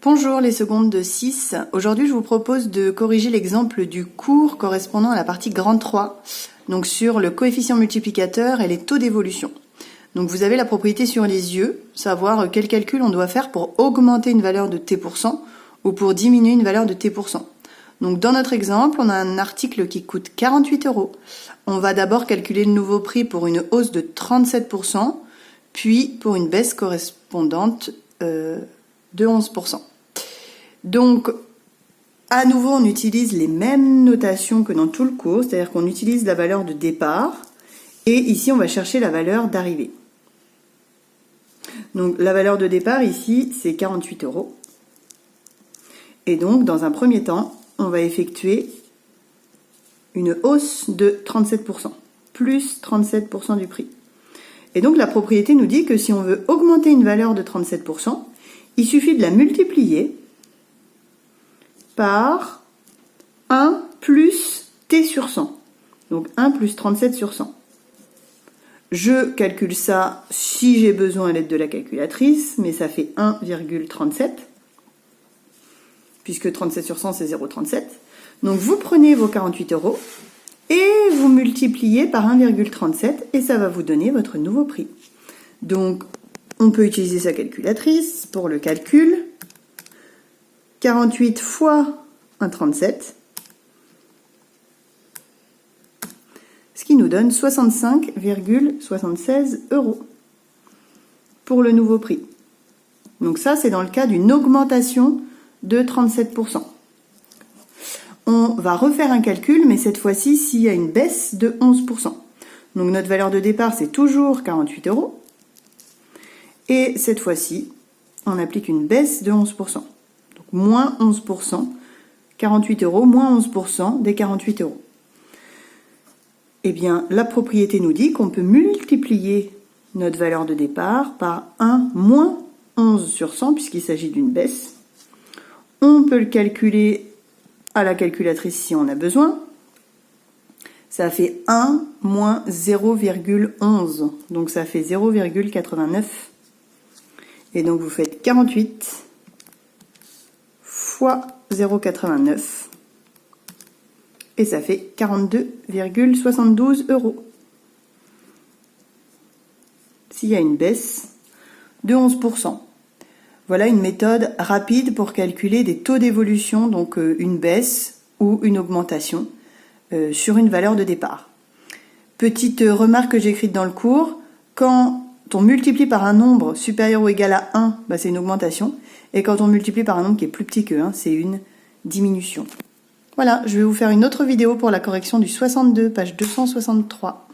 Bonjour les secondes de 6. Aujourd'hui, je vous propose de corriger l'exemple du cours correspondant à la partie grande 3, donc sur le coefficient multiplicateur et les taux d'évolution. Donc vous avez la propriété sur les yeux, savoir quel calcul on doit faire pour augmenter une valeur de t% ou pour diminuer une valeur de t%. Donc dans notre exemple, on a un article qui coûte 48 €. On va d'abord calculer le nouveau prix pour une hausse de 37%, puis pour une baisse correspondante de 11%. Donc, à nouveau, on utilise les mêmes notations que dans tout le cours, c'est-à-dire qu'on utilise la valeur de départ, et ici, on va chercher la valeur d'arrivée. Donc, la valeur de départ, ici, c'est 48 €. Et donc, dans un premier temps, on va effectuer une hausse de 37%, plus 37% du prix. Et donc, la propriété nous dit que si on veut augmenter une valeur de 37%, il suffit de la multiplier par 1 plus t sur 100. Donc 1 plus 37 sur 100. Je calcule ça si j'ai besoin à l'aide de la calculatrice, mais ça fait 1,37, puisque 37 sur 100 c'est 0,37. Donc vous prenez vos 48 € et vous multipliez par 1,37 et ça va vous donner votre nouveau prix. Donc on peut utiliser sa calculatrice pour le calcul. 48 fois 1,37, ce qui nous donne 65,76 € pour le nouveau prix. Donc ça, c'est dans le cas d'une augmentation de 37%. On va refaire un calcul, mais cette fois-ci, s'il y a une baisse de 11%. Donc notre valeur de départ, c'est toujours 48 €. Et cette fois-ci, on applique une baisse de 11%. Moins 11%, 48 €, moins 11% des 48 €. Eh bien, la propriété nous dit qu'on peut multiplier notre valeur de départ par 1 moins 11 sur 100, puisqu'il s'agit d'une baisse. On peut le calculer à la calculatrice si on a besoin. Ça fait 1 moins 0,11, donc ça fait 0,89. Et donc vous faites 48 fois 0,89 et ça fait 42,72 € s'il y a une baisse de 11%. Voilà une méthode rapide pour calculer des taux d'évolution, donc une baisse ou une augmentation sur une valeur de départ. Petite remarque que j'ai écrite dans le cours, quand on multiplie par un nombre supérieur ou égal à 1, c'est une augmentation. Et quand on multiplie par un nombre qui est plus petit que 1, c'est une diminution. Voilà, je vais vous faire une autre vidéo pour la correction du 62, page 263.